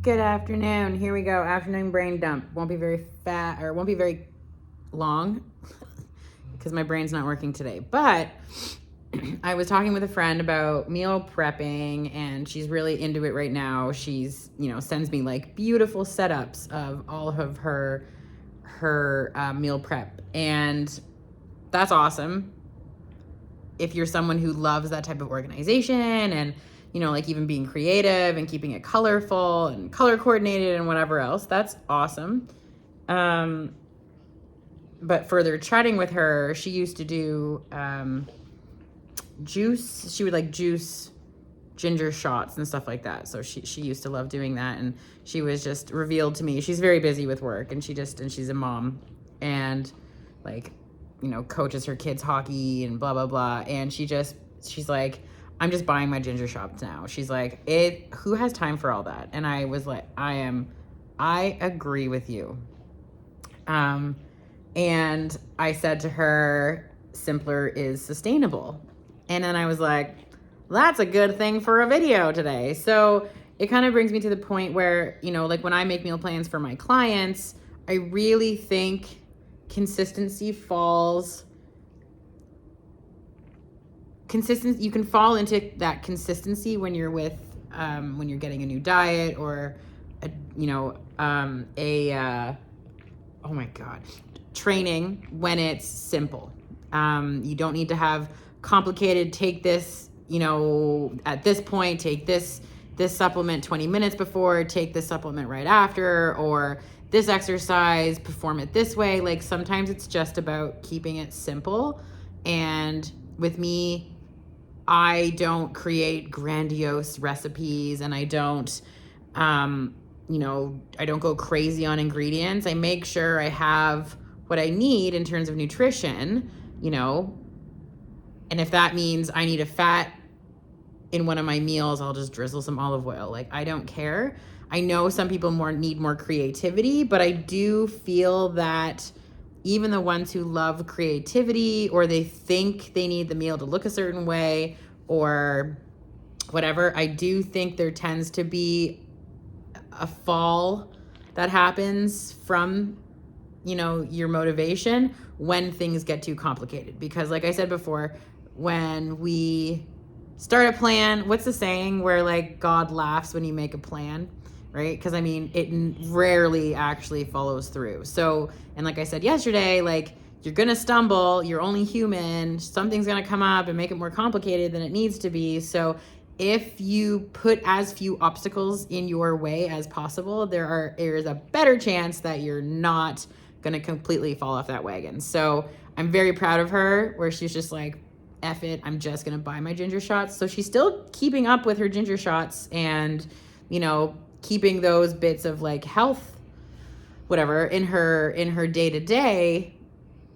Good afternoon. Here we go. Afternoon brain dump. Won't be very fat or won't be very long because my brain's not working today. But I was talking with a friend about meal prepping and she's really into it right now. She's, sends me like beautiful setups of all of her meal prep. And that's awesome. If you're someone who loves that type of organization and like even being creative and keeping it colorful and color coordinated and whatever else, that's awesome. But further chatting with her, she used to do juice. She would like juice ginger shots and stuff like that. So she used to love doing that. And she was just revealed to me. She's very busy with work and she's a mom and like, coaches her kids hockey and blah, blah, blah. And she's like, I'm just buying my ginger shots now. She's like, who has time for all that? And I was like, I agree with you. And I said to her, simpler is sustainable. And then I was like, that's a good thing for a video today. So it kind of brings me to the point where, like when I make meal plans for my clients, I really think consistency you can fall into that consistency when you're when you're getting a new diet or training when it's simple. You don't need to have complicated, take this, at this point, take this supplement 20 minutes before, take this supplement right after, or this exercise, perform it this way. Like sometimes it's just about keeping it simple. And with me, I don't create grandiose recipes and I don't, I don't go crazy on ingredients. I make sure I have what I need in terms of nutrition, and if that means I need a fat in one of my meals, I'll just drizzle some olive oil. Like, I don't care. I know some people need more creativity, but I do feel that even the ones who love creativity or they think they need the meal to look a certain way or whatever, I do think there tends to be a fall that happens from, your motivation when things get too complicated. Because like I said before, when we start a plan, what's the saying where like God laughs when you make a plan? Right? Because it rarely actually follows through. So, and like I said yesterday, like you're going to stumble, you're only human, something's going to come up and make it more complicated than it needs to be. So if you put as few obstacles in your way as possible, there's a better chance that you're not going to completely fall off that wagon. So I'm very proud of her where she's just like, F it, I'm just going to buy my ginger shots. So she's still keeping up with her ginger shots and, keeping those bits of like health, whatever, in her day to day.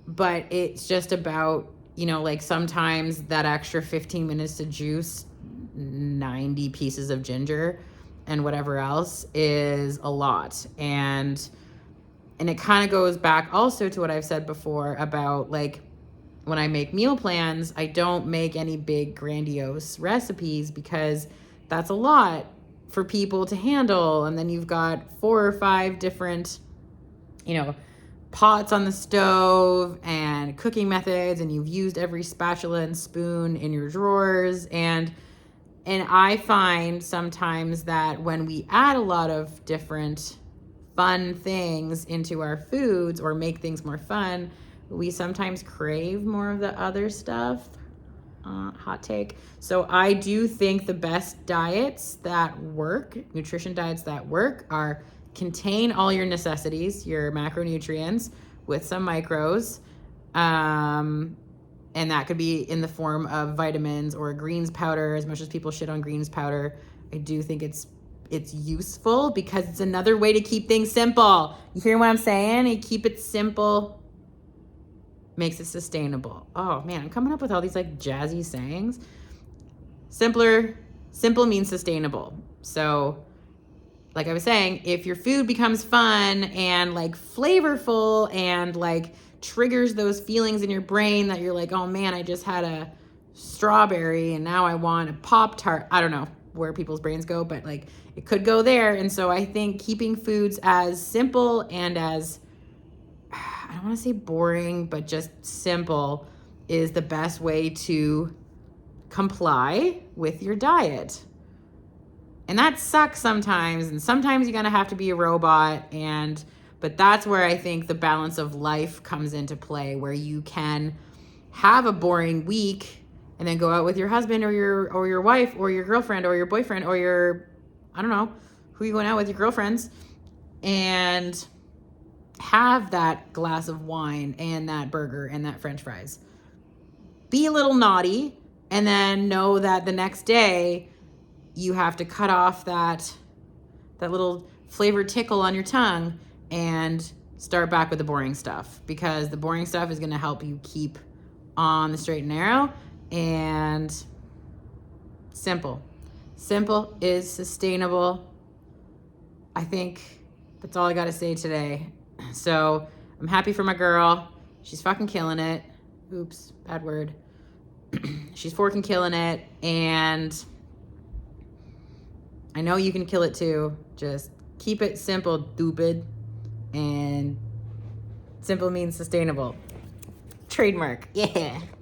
But it's just about, like sometimes that extra 15 minutes to juice 90 pieces of ginger and whatever else is a lot. And it kind of goes back also to what I've said before about like when I make meal plans, I don't make any big grandiose recipes because that's a lot for people to handle. And then you've got 4 or 5 different, pots on the stove and cooking methods, and you've used every spatula and spoon in your drawers. And I find sometimes that when we add a lot of different fun things into our foods or make things more fun, we sometimes crave more of the other stuff. Hot take. So I do think the best diets that work, nutrition diets that work, are contain all your necessities, your macronutrients with some micros. And that could be in the form of vitamins or greens powder. As much as people shit on greens powder, I do think it's useful because it's another way to keep things simple. You hear what I'm saying? You keep it simple, makes it sustainable. Oh man, I'm coming up with all these like jazzy sayings. Simple means sustainable. So like I was saying, if your food becomes fun and like flavorful and like triggers those feelings in your brain that you're like, oh man, I just had a strawberry and now I want a Pop-Tart. I don't know. where people's brains go, but like it could go there. And so I think keeping foods as simple and as, I don't want to say boring, but just simple is the best way to comply with your diet. And that sucks sometimes, and sometimes you're gonna have to be a robot, but that's where I think the balance of life comes into play, where you can have a boring week and then go out with your husband or your wife or your girlfriend or your boyfriend or your, I don't know, who you going out with, your girlfriends, and have that glass of wine and that burger and that french fries. Be a little naughty, and then know that the next day you have to cut off that little flavored tickle on your tongue and start back with the boring stuff, because the boring stuff is going to help you keep on the straight and narrow. And simple is sustainable. I think that's all I got to say today. So I'm happy for my girl. She's fucking killing it. Oops, bad word. She's fucking killing it, and I know you can kill it too. Just keep it simple, stupid. And simple means sustainable. Trademark. Yeah.